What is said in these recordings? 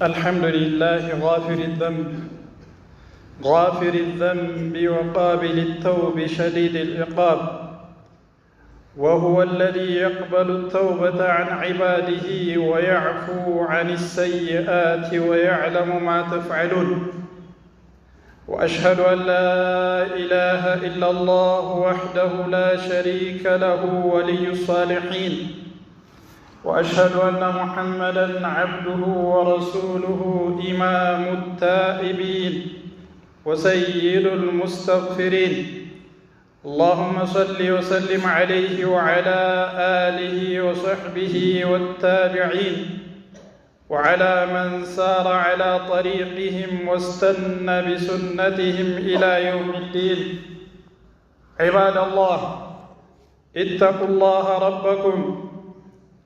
الحمد لله غافر الذنب وقابل التوب شديد العقاب، وهو الذي يقبل التوبة عن عباده ويعفو عن السيئات ويعلم ما تفعلون. وأشهد أن لا إله إلا الله وحده لا شريك له ولي الصالحين، وأشهد أن محمدًا عبده ورسوله إمام التائبين وسيد المستغفرين. اللهم صل وسلم عليه وعلى آله وصحبه والتابعين وعلى من سار على طريقهم واستنى بسنتهم إلى يوم الدين. عباد الله،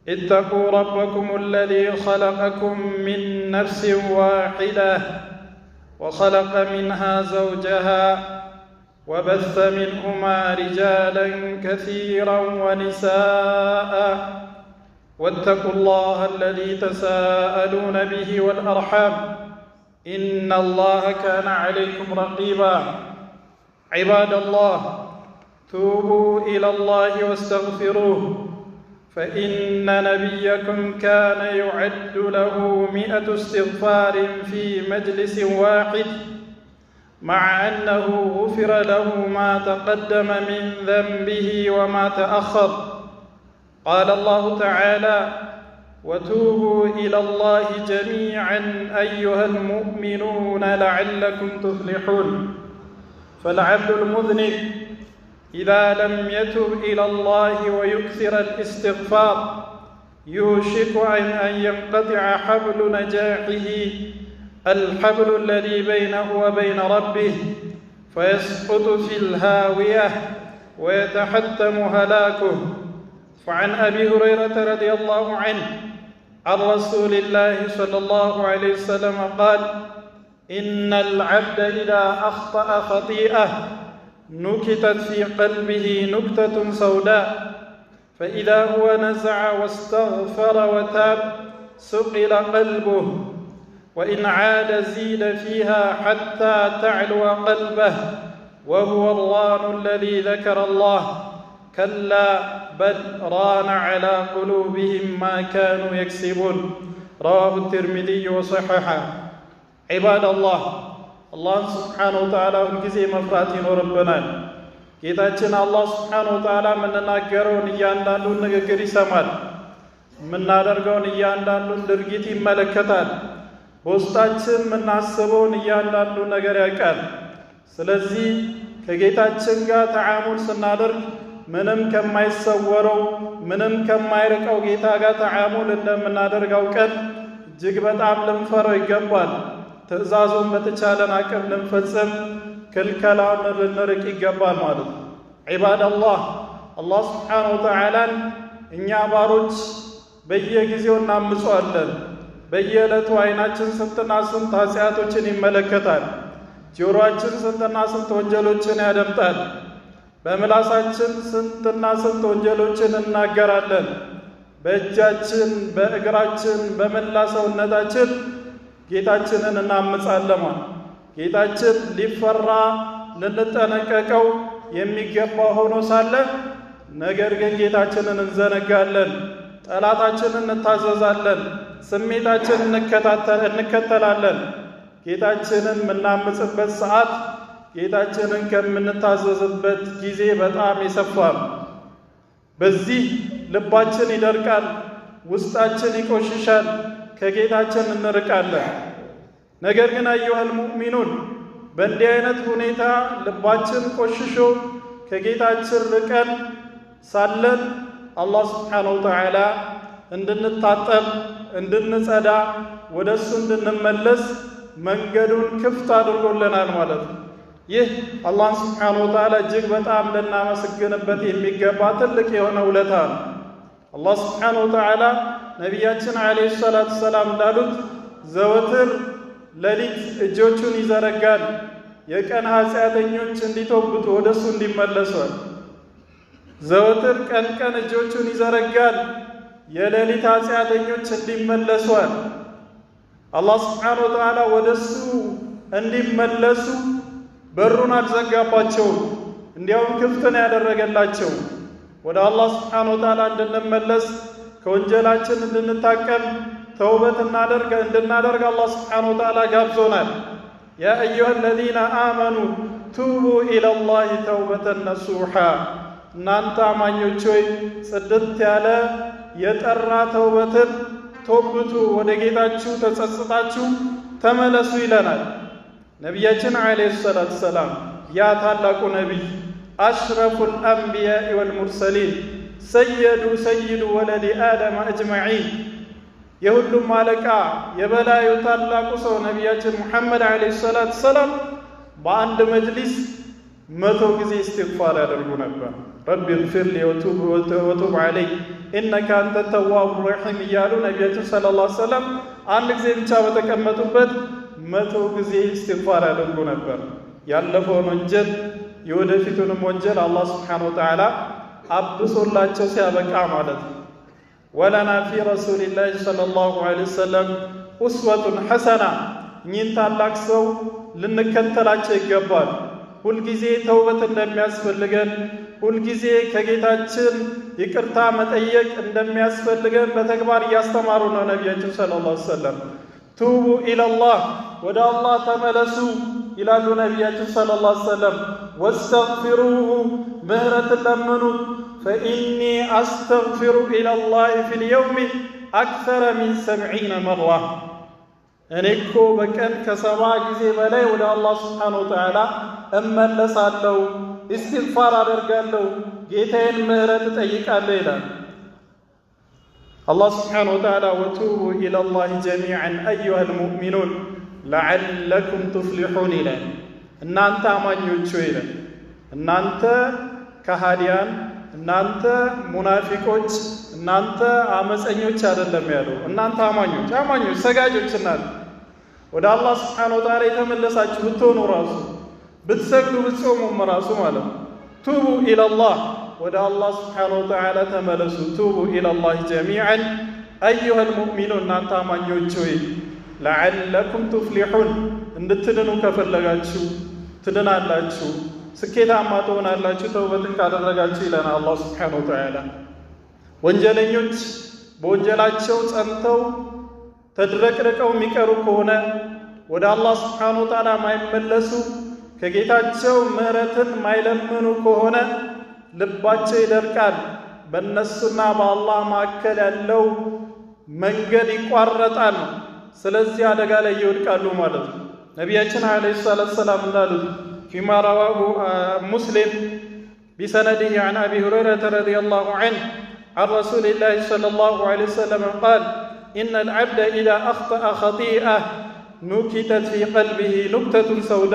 اتقوا ربكم الذي خلقكم من نفس واحدة وخلق منها زوجها وبث منهما رجالا كثيرا ونساء، واتقوا الله الذي تساءلون به والأرحام، إن الله كان عليكم رقيبا. عباد الله، توبوا إلى الله واستغفروه، فإن نبيكم كان يعد له 100 استغفار في مجلس واحد، مع أنه غفر له ما تقدم من ذنبه وما تأخر. قال الله تعالى: وتوبوا إلى الله جميعا أيها المؤمنون لعلكم تفلحون. فالعبد المذنب إذا لم يتب إلى الله ويكثر الاستغفار يوشك أن ينقطع حبل نجاحه، الحبل الذي بينه وبين ربه، فيسقط في الهاوية ويتحتم هلاكه. فعن أبي هريرة رضي الله عنه عن رسول الله صلى الله عليه وسلم قال: إن العبد إذا أخطأ خطيئة نكتت في قلبه نكتة سوداء، فإذا هو نزع واستغفر وتاب سقل قلبه، وإن عاد زيد فيها حتى تعلو قلبه، وهو الران الذي ذكر الله، كلا بل ران على قلوبهم ما كانوا يكسبون. رواه الترمذي وصححه. عباد الله، አላህ ስብሓነሁ ወተዓላ ሁልጊዜ መፍራት ይኖርብናል። ጌታችን አላህ ስብሓነሁ ወተዓላ የምንናገረውን እያንዳንዱን ንግግር ይሰማል፣ የምናደርገውን እያንዳንዱን ድርጊት ይመለከታል፣ በውስጣችን የምናስበውን እያንዳንዱን ነገር ያውቃል። ስለዚህ ከጌታችን ጋር ተዓሙል ስናደርግ ምንም ከማይሰወረው ምንም ከማይርቀው ጌታ ጋር ተዓሙል እንደምናደርግ አውቀን እጅግ በጣም ልንፈራው ይገባል። ትእዛዙን በተቻለን አቅም ልንፈጽም፣ ክልከላውን ልንርቅ ይገባል ማለት ነው። ዒባደላህ፣ አላህ ስብሓነሁ ወተዓላን እኛ ባሮች በየጊዜው እናምፀዋለን። በየዕለቱ አይናችን ስንትና ስንት ኃጢአቶችን ይመለከታል። ጆሮአችን ስንትና ስንት ወንጀሎችን ያደምጣል። በምላሳችን ስንትና ስንት ወንጀሎችን እናገራለን። በእጃችን፣ በእግራችን፣ በመላ ሰውነታችን ጌታችንን እናምጻለን። ጌታችን ሊፈራ ልንጠነቀቀው የሚገባ ሆኖ ሳለ ነገር ግን ጌታችንን እንዘነጋለን፣ ጠላታችንን እንታዘዛለን፣ ስሜታችንን እንከተላለን። ጌታችንን የምናምጽበት ሰዓት ጌታችንን ከምንታዘዝበት ጊዜ በጣም ይሰፋል። በዚህ ልባችን ይደርቃል፣ ውስጣችን ይቆሽሻል፣ ከጌታችን እንርቃለን። ነገር ግን አዩሃል ሙእሚኑን፣ በእንዲህ አይነት ሁኔታ ልባችን ቆሽሾ ከጌታችን ርቀን ሳለን አላህ ስብሓነሁ ወተዓላ እንድንታጠብ፣ እንድንጸዳ፣ ወደ እሱ እንድንመለስ መንገዱን ክፍት አድርጎልናል ማለት ነው። ይህ አላህ ስብሓነሁ ወተዓላ እጅግ በጣም ልናመሰግንበት የሚገባ ትልቅ የሆነ ውለታ ነው። አላህ ስብሓነሁ ወተዓላ ነቢያችን ዓለይሂ ሰላቱ ሰላም እንዳሉት ዘወትር ሌሊት እጆቹን ይዘረጋል የቀን ኃጢአተኞች እንዲተውብቱ ወደ እሱ እንዲመለሱ። ዘወትር ቀን ቀን እጆቹን ይዘረጋል የሌሊት ኃጢአተኞች እንዲመለሱ። አላህ ስብሓነሁ ወተዓላ ወደሱ እንዲመለሱ በሩን አልዘጋባቸውም። እንዲያውም ክፍት ነው ያደረገላቸው። ወደ አላህ ስብሓነሁ ወተዓላ እንድንመለስ ከወንጀላችን እንድንታቀም ተውበት እንድናደርግ አላህ ስብሓነሁ ወተዓላ ጋብዞናል። ያ አዩሃ አለዚነ አመኑ ቱቡ ኢለላሂ ተውበተን ነሱሓ፣ እናንተ አማኞች ሆይ ጽድት ያለ የጠራ ተውበትን ተውብቱ፣ ወደ ጌታችሁ ተጸጽታችሁ ተመለሱ ይለናል ነቢያችን ዓለይሂ ሰላቱ ሰላም። ያ ታላቁ ነቢይ አሽረፉል አንቢያኢ ወልሙርሰሊን ሰይዱ ወለዲ አደም አጅመዒን፣ የሁሉም አለቃ የበላዩ ታላቁ ሰው ነቢያችን ሙሐመድ ዓለይሂ ሰላቱ ሰላም በአንድ መጅሊስ 100 ጊዜ እስትግፋር ያደርጉ ነበር። ረቢ ግፊር ሊ ወቱብ ዐለይ ኢነከ አንተ ተዋቡ ረሒም እያሉ ነቢያችን ሰለላሁ ዐለይሂ ወሰለም አንድ ጊዜ ብቻ በተቀመጡበት 100 ጊዜ እስትግፋር ያደርጉ ነበር። ያለፈውን ወንጀል የወደፊቱንም ወንጀል አላህ ስብሓነሁ ወተዓላ አብሶላቸው ሲያበቃ ማለት ነው። ወለና ፊ ረሱሊላሂ ሰለላሁ ዐለይሂ ወሰለም ኡስወቱን ሐሰና፣ እኚህን ታላቅ ሰው ልንከተላቸው ይገባል። ሁልጊዜ ተውበት እንደሚያስፈልገን፣ ሁልጊዜ ከጌታችን ይቅርታ መጠየቅ እንደሚያስፈልገን በተግባር እያስተማሩ ነው ነቢያችን ሰለላሁ ዐለይሂ ወሰለም። ቱቡ ኢለላህ፣ ወደ አላህ ተመለሱ ይላሉ ነቢያችን ሰለላሁ ዐለይሂ ወሰለም። ወስተግፊሩሁ፣ ምህረትን ለምኑት። ፈኢኒ አስተግፊሩ ኢለላህ ፊል የውሚ አክተረ ሚን 70 መራ፣ እኔ እኮ በቀን ከ70 ጊዜ በላይ ወደ አላህ ስብሓነሁ ወተዓላ እመለሳለሁ፣ ኢስቲግፋር አደርጋለሁ፣ ጌታዬን ምህረት እጠይቃለሁ ይላል አላህ ስብሓነሁ ወተዓላ። ወቱቡ ኢለላህ ጀሚዐን አዩሀል ሙእሚኑን ለዐለኩም ቱፍሊሑን ይላል። እናንተ አማኞች ሆይ ይላል፣ እናንተ ከሃዲያን፣ እናንተ ሙናፊቆች፣ እናንተ አመፀኞች አይደለም ያለው፣ እናንተ አማኞች ሰጋጆች እናንተ ወደ አላህ ስብሓነሁ ወተዓላ የተመለሳችሁ ብትሆኑ ራሱ ብትሰግዱ ብትጾሙም ራሱ ማለት ነው። ቱቡ ኢለላህ፣ ወደ አላህ ስብሓነሁ ወተዓላ ተመለሱ። ቱቡ ኢለላህ ጀሚዐን አዩሀል ሙእሚኑን፣ እናንተ አማኞች ሆይ ለዐለኩም ቱፍሊሑን፣ እንድትድኑ ከፈለጋችሁ ትድናላችሁ፣ ስኬታማ ትሆናላችሁ ተውበትን ካደረጋችሁ ይለናል አላህ ስብሓነሁ ወተዓላ። ወንጀለኞች በወንጀላቸው ጸንተው ተድረቅርቀው የሚቀሩ ከሆነ ወደ አላህ ስብሓነሁ ወተዓላ ማይመለሱ ከጌታቸው ምህረትን ማይለምኑ ከሆነ ልባቸው ይደርቃል። በእነሱና በአላህ መካከል ያለው መንገድ ይቋረጣል። ስለዚህ አደጋ ላይ ይወድቃሉ ማለት ነው። ነቢያችን ዓለይሂ ሰላቱ ሰላም እንዳሉት ፊማ ረዋሁ ሙስሊም ቢሰነዲሂ ዐን አቢ ሁረይረተ ረዲየላሁ ዐንሁ ዐን ረሱሊላሂ ሰለላሁ ዐለይሂ ወሰለም ቃል ኢነል ዐብደ ኢዛ አኽጠአ ኸጢአ ኑኪተት ፊ ቀልቢሂ ኑክተቱን ሰውዳ፣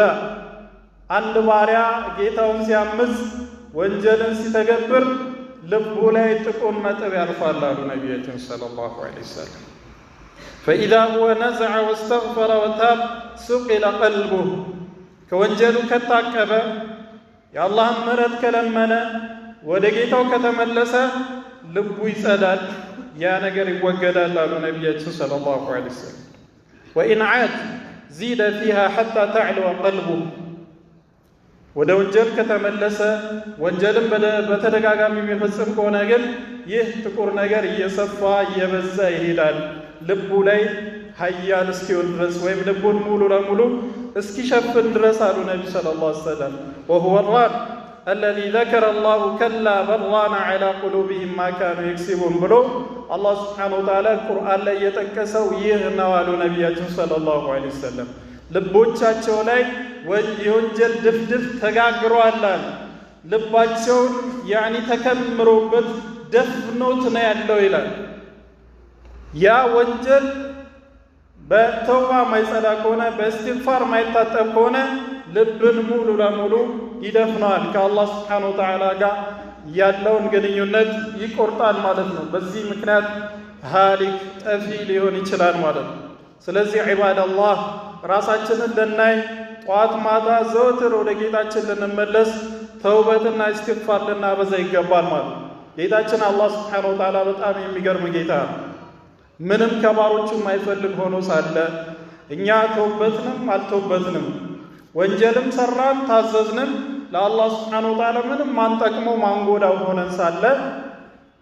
አንድ ባሪያ ጌታውን ሲያምፅ ወንጀልን ሲተገብር ልቡ ላይ ጥቁር ነጥብ ያርፋል አሉ ነቢያችን ሰለላሁ ዐለይሂ ወሰለም። ፈኢዛ ሁወ ነዘዐ ወስተግፈረ ወታብ ሱቂለ ቀልቡህ፣ ከወንጀሉ ከታቀበ የአላህን ምህረት ከለመነ ወደ ጌታው ከተመለሰ ልቡ ይጸዳል፣ ያ ነገር ይወገዳል አሉ ነቢያችን ሰለላሁ ዐለይሂ ወሰለም። ወኢን ዐድ ዚደ ፊሃ ሐታ ተዕልወ ቀልቡህ፣ ወደ ወንጀል ከተመለሰ ወንጀልን በተደጋጋሚ የሚፈጽም ከሆነ ግን ይህ ጥቁር ነገር እየሰፋ እየበዛ ይሄዳል፣ ልቡ ላይ ሀያል እስኪሆን ድረስ ወይም ልቡን ሙሉ ለሙሉ እስኪሸፍን ድረስ አሉ ነቢ ሰለላሁ ዐለይሂ ወሰለም። ወሁወ ራን አለዚ ዘከረ አላሁ ከላ በራነ ዐላ ቁሉቢሂም ማ ካኑ የክሲቡን ብሎ አላህ ስብሓነሁ ወተዓላ ቁርአን ላይ የጠቀሰው ይህ ነው አሉ ነቢያችን ሰለላሁ ዐለይሂ ወሰለም። ልቦቻቸው ላይ የወንጀል ድፍድፍ ተጋግሯል፣ ልባቸውን ተከምሮበት ደፍኖት ነው ያለው ይላል። ያ ወንጀል በተውባ ማይጸዳ ከሆነ በእስትግፋር ማይታጠብ ከሆነ ልብን ሙሉ ለሙሉ ይደፍነዋል፣ ከአላህ ስብሓነሁ ወተዓላ ጋር ያለውን ግንኙነት ይቆርጣል ማለት ነው። በዚህ ምክንያት ሃሊክ ጠፊ ሊሆን ይችላል ማለት ነው። ስለዚህ ዒባደላህ ራሳችንን ልናይ፣ ጠዋት ማታ ዘወትር ወደ ጌታችን ልንመለስ፣ ተውበትና እስትግፋር ልናበዛ ይገባል ማለት ነው። ጌታችን አላህ ስብሓነሁ ወተዓላ በጣም የሚገርም ጌታ ነው። ምንም ከባሮቹ የማይፈልግ ሆኖ ሳለ እኛ ተውበትንም አልተውበትንም ወንጀልም ሰራን ታዘዝንም ለአላህ ሱብሓነሁ ወተዓላ ምንም ማንጠቅመው ማንጎዳው ሆነን ሳለ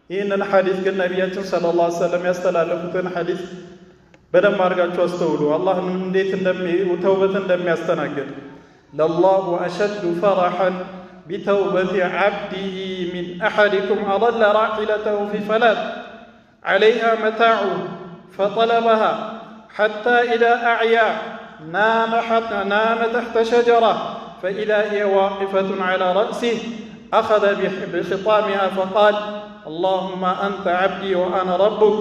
ይህንን ሐዲስ ግን ነቢያችን ሰለላሁ ዐለይሂ ወሰለም ያስተላለፉትን ሐዲስ በደንብ አድርጋችሁ አስተውሉ። አላህ እንዴት ተውበት እንደሚያስተናግድ ለላሁ አሸዱ ፈረሐን ቢተውበቲ ዐብዲሂ ሚን አሐዲኩም አضለ ራሒለተሁ ፊ ፈላት ዐለይሃ መታዑ ፈጠለበሃ ሐታ ኢዛ አዕያ ናመ ተሕተ ሸጀራ ፈኢዛ ሂየ ዋቂፈቱን ዐላ ረእሲህ አኸዘ ቢኺጣሚሃ ፈቃል اللهم أنت عبدي وأنا ربك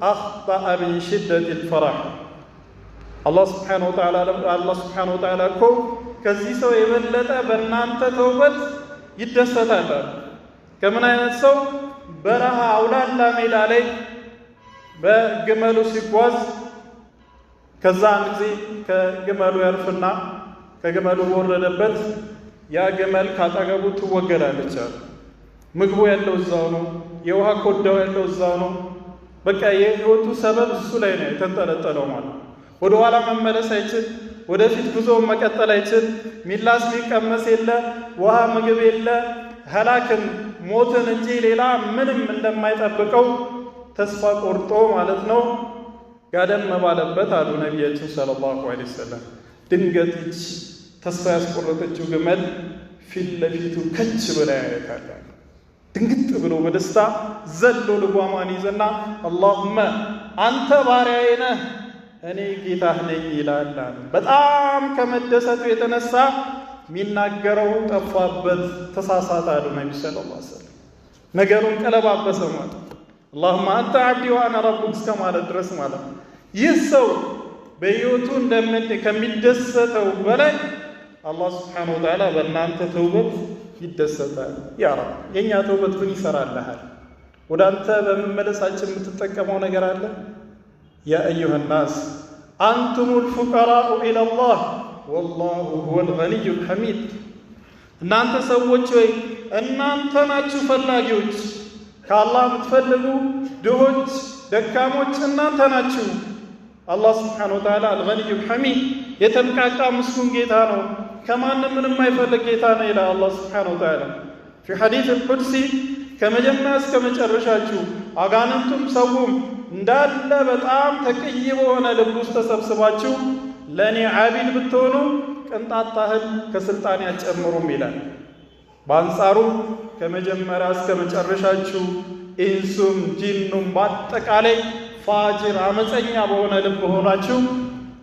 أخطأ من شدة الفرح الله سبحانه وتعالى كو كزي سو يبلت بنانت توبت يدستات كمن ينسو برها أولاد لا ميل عليه بجمالو سيكواز كزان زي كجمالو يرفنا كجمالو وردبت يا جمال كاتاغبو توغلا لچار ምግቡ ያለው እዛው ነው የውሃ ኮዳው ያለው እዛው ነው በቃ የህይወቱ ሰበብ እሱ ላይ ነው የተንጠለጠለው ማለት ወደ ኋላ መመለስ አይችል ወደፊት ጉዞ መቀጠል አይችል ሚላስ ሚቀመስ የለ ውሃ ምግብ የለ ሀላክን ሞትን እንጂ ሌላ ምንም እንደማይጠብቀው ተስፋ ቆርጦ ማለት ነው ጋደም ባለበት አሉ ነብያችን ሰለላሁ ዐለይሂ ወሰለም ድንገት ተስፋ ያስቆረጠችው ግመል ፊት ለፊቱ ከች ብላ ያያታል ድንግጥ ብሎ በደስታ ዘሎ ልጓማን ይዘና አላሁመ አንተ ባሪያዬ ነህ እኔ ጌታህ ነኝ ይላል። በጣም ከመደሰቱ የተነሳ ሚናገረው ጠፋበት ተሳሳተ አሉ ነብዩ ሰለላሁ ዐለይሂ ወሰለም ነገሩን ቀለባበሰ ማለት አላሁመ አንተ አብዲ ወአና ረቡክ እስከማለት ድረስ ማለት ይህ ሰው በህይወቱ ከሚደሰተው በላይ አላህ ሱብሓነሁ ወተዓላ በእናንተ ተውበት ይደሰታል። ያ ረብ የኛ ተውበት ምን ይሰራልሃል? ወደ አንተ በመመለሳችን የምትጠቀመው ነገር አለ? ያ አዩሃ ናስ አንቱሙል ፉቀራኡ ኢለላህ ወላሁ ሁወል ገኒዩል ሐሚድ። እናንተ ሰዎች ወይ እናንተ ናችሁ ፈላጊዎች፣ ከአላህ የምትፈልጉ ድሆች ደካሞች እናንተ ናችሁ። አላህ ሱብሓነሁ ወተዓላ አልገኒዩል ሐሚድ የተንቃቃ ምስጉን ጌታ ነው። ከማንም ምንም የማይፈልግ ጌታ ነው ይላል አላህ ሱብሓነሁ ወተዓላ في حديث القدسي ከመጀመሪያ እስከ መጨረሻችሁ አጋንንቱም ሰውም እንዳለ በጣም ተቀይቦ ሆነ ልብ ውስጥ ተሰብስባችሁ ለኔ ዓቢድ ብትሆኑ ቅንጣት ታህል ከስልጣን ያጨምሩም ይላል። በአንጻሩ ከመጀመሪያ እስከ መጨረሻችሁ ኢንሱም ጂኑም በአጠቃላይ ፋጅር አመፀኛ በሆነ ልብ ሆናችሁ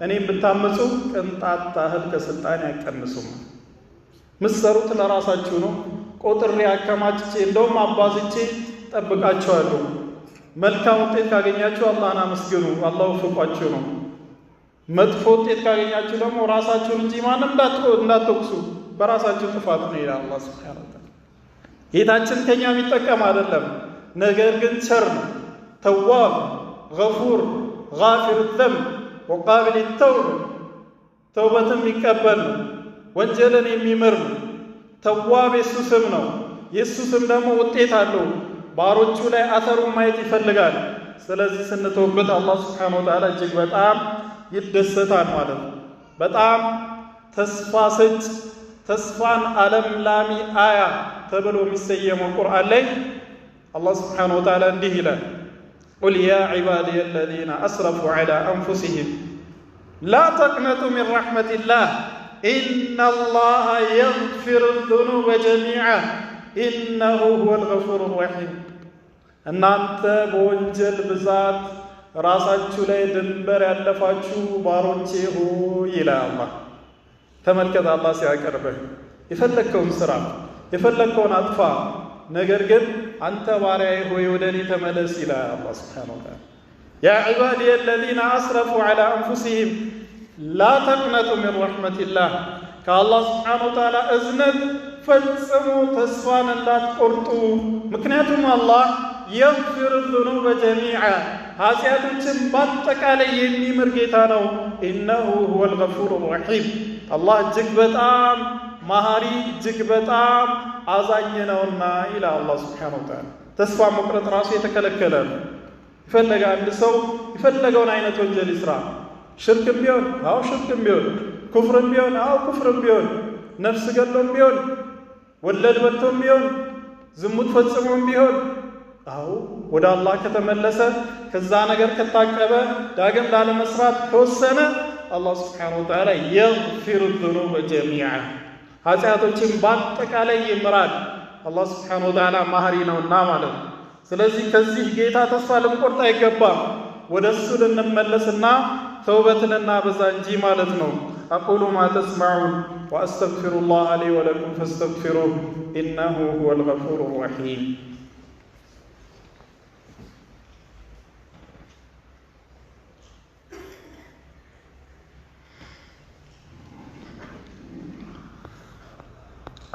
እኔም ብታመፁ ቅንጣት ታህል ከስልጣን ያቀንሱም። ምሰሩት ለራሳችሁ ነው። ቆጥሬ አከማችቼ እንደውም አባዝቼ ጠብቃችኋለሁ። መልካም ውጤት ካገኛችሁ አላህን አመስግኑ፣ አላህ ወፍቋችሁ ነው። መጥፎ ውጤት ካገኛችሁ ደግሞ ራሳችሁን እንጂ ማንም እንዳትወቅሱ በራሳችሁ ጥፋት ነው ይላል አላህ ሱብሓነሁ ወተዓላ። ጌታችን ከኛ የሚጠቀም አይደለም፣ ነገር ግን ቸር ነው። ተዋብ ገፉር ጋፊር ዘንብ ወቃቢል ተውብ ተውበትን የሚቀበል ነው። ወንጀልን የሚምር ነው። ተዋብ የሱ ስም ነው። የሱ ስም ደግሞ ውጤት አለው። ባሮቹ ላይ አተሩን ማየት ይፈልጋል። ስለዚህ ስንተውበት አላህ ሱብሓነሁ ወተዓላ እጅግ በጣም ይደሰታል ማለት ነው። በጣም ተስፋ ሰጭ ተስፋን አለምላሚ አያ ተብሎ የሚሰየመው ቁርአን ላይ አላህ ሱብሓነሁ ወተዓላ እንዲህ ይላል ቁል ያ ዒባዲየ አለዚነ አስረፉ ዐላ አንፉሲሂም ላ ተቅነጡ ሚን ረሕመቲላህ ኢነላሃ የግፊሩ ዙኑበ ጀሚዓ ኢነሁ ሁወል ገፉሩ ረሒም። እናንተ በወንጀል ብዛት ራሳችሁ ላይ ድንበር ያለፋችሁ ባሮቼ ሆይ ይላል አላህ። ተመልከት፣ አላህ ሲያቀርብህ የፈለግከውን ስራ የፈለግከውን አጥፋ፣ ነገር ግን አንተ ባሪያዬ ሆይ ወደ እኔ ተመለስ ይላል አላህ ሱብሓነሁ ወተዓላ። ያ ዒባዲየ አለዚነ አስረፉ ዐላ አንፉሲሂም ላ ተቅነጡ ሚን ረሕመቲላህ። ከአላህ ሱብሓነሁ ወተዓላ እዝነት ፈጽሞ ተስፋን እንዳትቆርጡ። ምክንያቱም አላህ የግፊሩ ዙኑበ ጀሚዓ ኃጢአቶችን በአጠቃላይ የሚምር ጌታ ነው። ኢነሁ ሁወል ገፉሩ ረሒም። አላህ እጅግ በጣም መሐሪ እጅግ በጣም አዛኝ ነውና ይላል አላህ ሱብሓነሁ ወተዓላ። ተስፋ መቁረጥ ራሱ የተከለከለ ነው። يفلق عند سو يفلقون عينة وجل إسراء شرك بيون أو شرك بيون كفر بيون أو كفر بيون نفس قلهم بيون ولد بلتهم بيون زموت فتسمهم بيون أو ودا الله كتملسه كزانا غير كتاكبه داغم دال مسرات كوسنه الله سبحانه وتعالى يغفر الذنوب جميعا ኃጢአቶችን በአጠቃላይ ይምራል الله سبحانه وتعالى ማህሪ ነውና ማለት ነው ስለዚህ ከዚህ ጌታ ተስፋ ልንቆርጥ አይገባም ወደሱ ልንመለስና ተውበትን እናበዛ እንጂ ማለት ነው أقول ما تسمعون وأستغفر الله لي ولكم فاستغفروه إنه هو الغفور الرحيم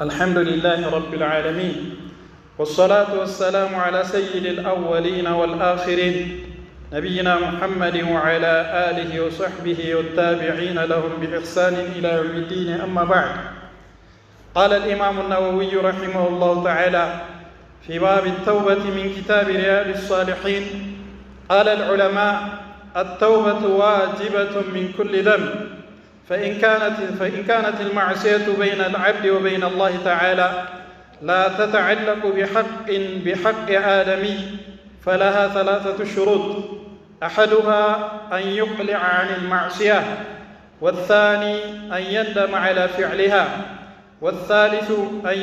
الحمد لله رب العالمين والصلاة والسلام على سيد الأولين والآخرين نبينا محمد وعلى آله وصحبه والتابعين لهم بإحسان إلى يوم الدين أما بعد قال الإمام النووي رحمه الله تعالى في باب التوبة من كتاب رياض الصالحين قال العلماء التوبة واجبة من كل ذنب فإن كانت المعصية بين العبد وبين الله تعالى لا تتعلق بحق آدمي فلها ثلاثة شروط أحدها أن يقلع عن المعصية والثاني أن يندم على فعلها والثالث أن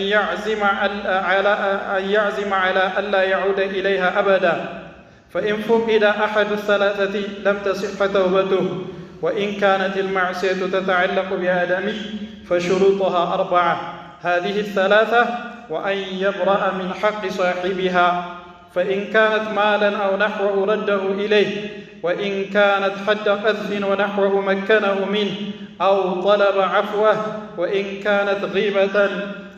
يعزم على ألا يعود إليها أبدا فإن فقد أحد الثلاثة لم تصح توبته وإن كانت المعصية تتعلق بآدمي فشروطها 4 هذه الثلاثة وأن يبرأ من حق صاحبها فإن كانت مالا أو نحوه رده إليه وإن كانت حد قذف ونحوه مكنه منه أو طلب عفوه وإن كانت غيبة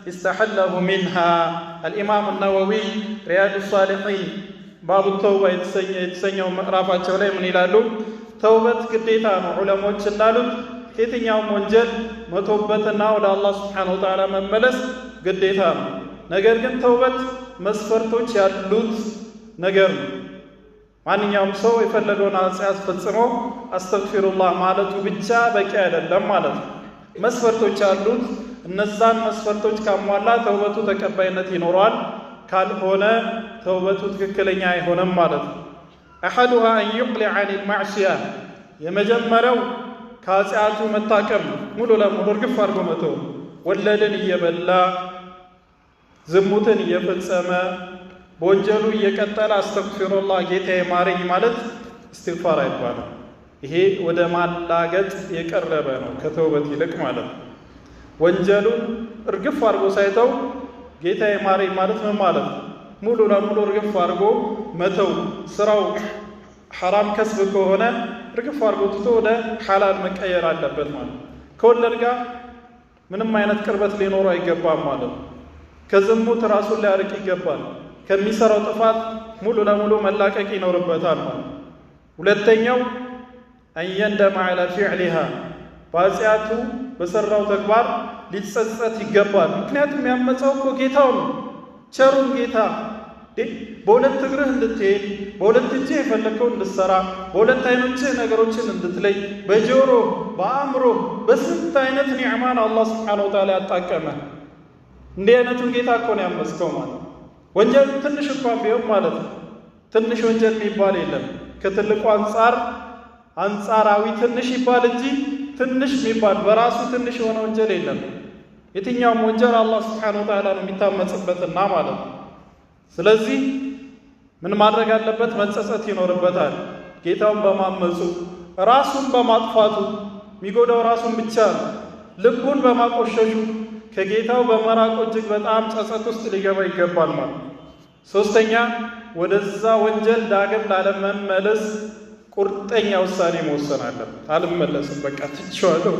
استحله منها الإمام النووي رياض الصالحين باب التوبة يتسنيو مقرافة شولي من إلالو توبة كتيتان علماء شلالو كتين يوم منجل متوبتنا ولا الله سبحانه وتعالى من ملس قديتان ነገር ግን ተውበት መስፈርቶች ያሉት ነገር ነው ማንኛውም ሰው የፈለገውን ኃጢአት ፈጽሞ አስተግፊሩላህ ማለቱ ብቻ በቂ አይደለም ማለት ነው መስፈርቶች አሉት እነዛን መስፈርቶች ካሟላ ተውበቱ ተቀባይነት ይኖረዋል ካልሆነ ተውበቱ ትክክለኛ አይሆንም ማለት ነው أحدها أن يقلع عن المعصية የመጀመሪያው ከኃጢአቱ መታቀም ሙሉ ለሙሉ እርግፍ አድርጎ መተው ወለደን እየበላ ዝሙትን እየፈጸመ በወንጀሉ እየቀጠለ አስተግፊሩላህ ጌታዬ ማረኝ ማለት እስትግፋር አይባልም ይሄ ወደ ማላገጥ የቀረበ ነው ከተውበት ይልቅ ማለት ነው ወንጀሉን እርግፍ አድርጎ ሳይተው ጌታዬ ማረኝ ማለት ምን ማለት ነው ሙሉ ለሙሉ እርግፍ አድርጎ መተው ስራው ሐራም ከስብ ከሆነ እርግፍ አድርጎ ትቶ ወደ ሐላል መቀየር አለበት ማለት ከወለድ ጋር ምንም አይነት ቅርበት ሊኖረው አይገባም ማለት ነው ከዝሙት ራሱን ሊያርቅ ይገባል ከሚሰራው ጥፋት ሙሉ ለሙሉ መላቀቅ ይኖርበታል ማለት ሁለተኛው አየንደም على فعلها ባጽያቱ በሰራው ተግባር ሊጸጸት ይገባል ምክንያቱም ያመፀው እኮ ጌታው ነው ቸሩን ጌታ በሁለት እግርህ እንድትሄድ በሁለት እጅህ የፈለከው እንድትሰራ በሁለት አይኖችህ ነገሮችን እንድትለይ በጆሮ በአእምሮ በስንት አይነት ኒዕማን አላህ Subhanahu Wa Ta'ala ያጣቀመ እንዲህ አይነቱን ጌታ እኮ ነው ያመስከው ማለት ወንጀል ትንሽ እንኳን ቢሆን ማለት ትንሽ ወንጀል የሚባል የለም ከትልቁ አንጻራዊ ትንሽ ይባል እንጂ ትንሽ የሚባል በራሱ ትንሽ የሆነ ወንጀል የለም የትኛውም ወንጀል አላህ Subhanahu Wa Ta'ala ነው የሚታመጽበትና ማለት ስለዚህ ምን ማድረግ አለበት መጸጸት ይኖርበታል ጌታውን በማመፁ ራሱን በማጥፋቱ የሚጎዳው ራሱን ብቻ ነው ልቡን በማቆሸሹ ከጌታው በመራቁ እጅግ በጣም ጸጸት ውስጥ ሊገባ ይገባል ማለት ሶስተኛ ወደዛ ወንጀል ዳግም ላለመመለስ ቁርጠኛ ውሳኔ መወሰን አለበት አልመለስም በቃ ትቼዋለሁ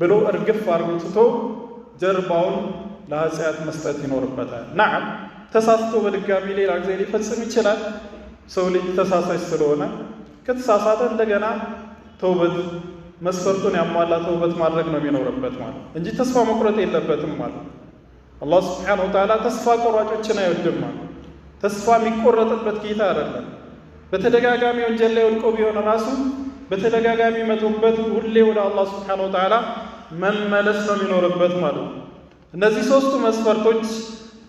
ብሎ እርግፍ አድርጎ ትቶ ጀርባውን ለኃጢአት መስጠት ይኖርበታል ናም ተሳስቶ በድጋሚ ሌላ ጊዜ ሊፈጽም ይችላል ሰው ልጅ ተሳሳች ስለሆነ ከተሳሳተ እንደገና ተውበት መስፈርቱን ያሟላ ተውበት ማድረግ ነው የሚኖርበት ማለት እንጂ ተስፋ መቁረጥ የለበትም ማለት አላህ Subhanahu Wa Ta'ala ተስፋ ቆራጮችን አይወድም ማለት ተስፋ የሚቆረጥበት ጌታ አይደለም በተደጋጋሚ ወንጀል ላይ ወድቆ ቢሆን ራሱ በተደጋጋሚ መቶበት ሁሌ ወደ አላህ ሱብሓነሁ ወተዓላ መመለስ ነው የሚኖርበት ማለት ነው። እነዚህ ሶስቱ መስፈርቶች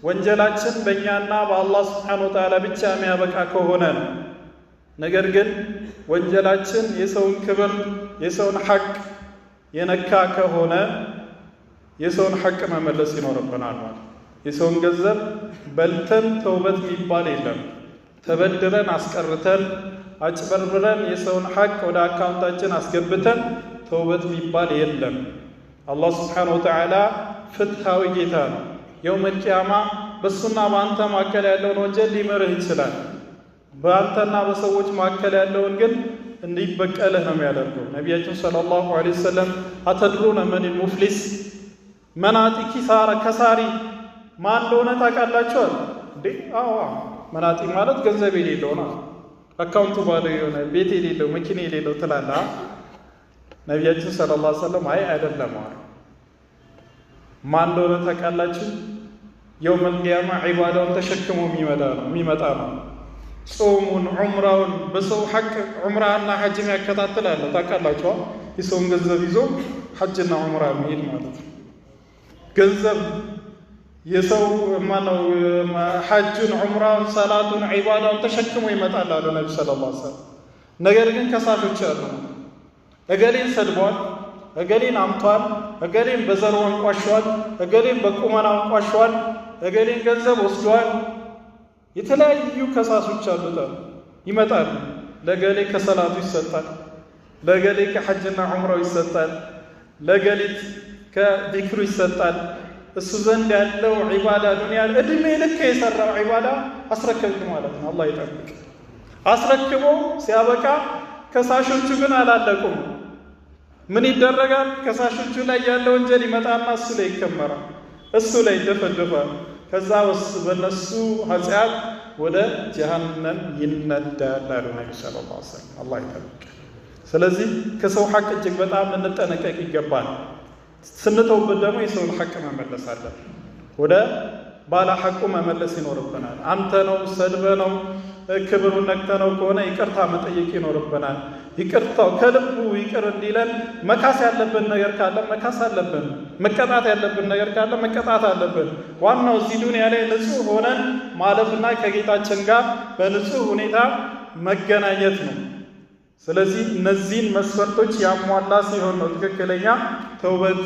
ወንጀላችን በእኛና በአላህ ሱብሓነሁ ወተዓላ ብቻ የሚያበቃ ከሆነ ነው። ነገር ግን ወንጀላችን የሰውን ክብር የሰውን ሐቅ የነካ ከሆነ የሰውን ሐቅ መመለስ ይኖርብናል ማለት። የሰውን ገንዘብ በልተን ተውበት የሚባል የለም። ተበድረን አስቀርተን አጭበርብረን የሰውን ሐቅ ወደ አካውንታችን አስገብተን ተውበት የሚባል የለም። አላህ ሱብሓነሁ ወተዓላ ፍትሃዊ ጌታ ነው። የውመል ቂያማ በሱና በአንተ መካከል ያለውን ወንጀል ሊምርህ ይችላል። በአንተና በሰዎች መካከል ያለውን ግን እንዲበቀልህ ነው የሚያደርገው። ነቢያችን ሰለላሁ ዐለይሂ ወሰለም አተድሩነ መኒል ሙፍሊስ፣ መናጢ ኪሳራ ከሳሪ ማን እንደሆነ ታውቃላችሁ? እንዴ አዎ፣ መናጢ ማለት ገንዘብ የሌለው ነው። አካውንቱ ባዶ የሆነ ቤት የሌለው መኪና የሌለው ትላለህ። ነቢያችን ሰለላሁ ዐለይሂ ወሰለም አይ አይደለም አሉ። ማን እንደሆነ ታውቃላችሁ? የውመል ቂያማ ዒባዳውን ተሸክሞ የሚመጣ ነው። ጾሙን ዑምራውን በሰው ሐቅ ዑምራና ሐጅም ያከታትላል። ታውቃላችሁ? የሰውን ገንዘብ ይዞ ሐጅና ዑምራ የሚሄድ ማለት ነው። ገንዘብ የሰው ማነው ሐጁን ዑምራውን ሰላቱን ዒባዳውን ተሸክሞ ይመጣል አሉ ነብዩ ሰለላሁ ዐለይሂ ወሰለም። ነገር ግን ከሳሾች አሉ። እገሌን ሰድቧል፣ እገሌን አምቷል፣ እገሌን በዘሩ አንቋሿል፣ እገሌን በቁመና አንቋሿል፣ እገሌን ገንዘብ ወስዷል። የተለያዩ ከሳሾች አሉታል ይመጣል። ለገሌ ከሰላቱ ይሰጣል፣ ለገሌ ከሐጅና ዑምራው ይሰጣል፣ ለገሊት ከዚክሩ ይሰጣል። እሱ ዘንድ ያለው ዒባዳ ዱንያ እድሜ ልክ የሰራው ዒባዳ አስረከብክ ማለት ነው። አላህ ይጠብቅ። አስረክቦ ሲያበቃ ከሳሾቹ ግን አላለቁም። ምን ይደረጋል? ከሳሾቹ ላይ ያለው ወንጀል ይመጣና እሱ ላይ ይከመራል፣ እሱ ላይ ይደፈደፋል። ከዛ በነሱ ኃጢአት ወደ ጀሃነም ይነዳል አሉ ነብዩ ሰለላሁ ዐለይሂ ወሰለም። አላህ ይጠብቅ። ስለዚህ ከሰው ሐቅ እጅግ በጣም ልንጠነቀቅ ይገባል። ስንተውበት ደግሞ የሰውን ሐቅ መመለስ አለን። ወደ ባለ ሐቁ መመለስ ይኖርብናል። አንተ ነው ሰድበ ነው ክብሩን ነክተ ነው ከሆነ ይቅርታ መጠየቅ ይኖርብናል። ይቅርታው ከልቡ ይቅር እንዲለን መካስ ያለብን ነገር ካለ መካስ አለብን። መቀጣት ያለብን ነገር ካለ መቀጣት አለብን። ዋናው እዚህ ዱንያ ላይ ንጹህ ሆነን ማለፍና ከጌታችን ጋር በንጹህ ሁኔታ መገናኘት ነው። ስለዚህ እነዚህን መስፈርቶች ያሟላ ሲሆን ነው ትክክለኛ ተውበት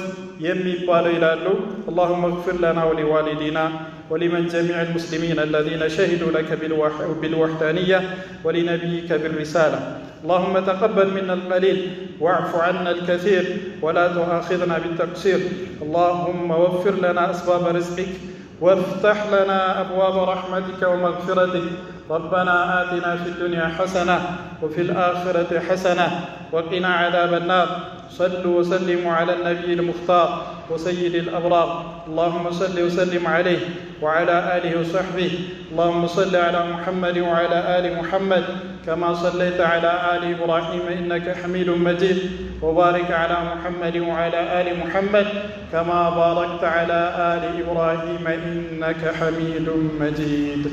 የሚባለው ይላሉ። اللهم اغفر لنا ولوالدينا ولمن جميع المسلمين الذين شهدوا لك بالوحدانية ولنبيك بالرسالة. اللهم تقبل منا القليل واعف عنا الكثير ولا تؤاخذنا بالتقصير. اللهم وفر لنا أسباب رزقك وافتح لنا أبواب رحمتك ومغفرتك. ربنا آتنا في الدنيا حسنة وفي الآخرة حسنة وقنا عذاب النار. صلوا وسلموا على النبي المختار وسيد الأبرار. اللهم صل وسلم عليه وعلى آله وصحبه. اللهم صل على محمد وعلى آل محمد كما صليت على آل إبراهيم إنك حميد مجيد. وبارك على محمد وعلى آل محمد كما باركت على آل إبراهيم إنك حميد مجيد.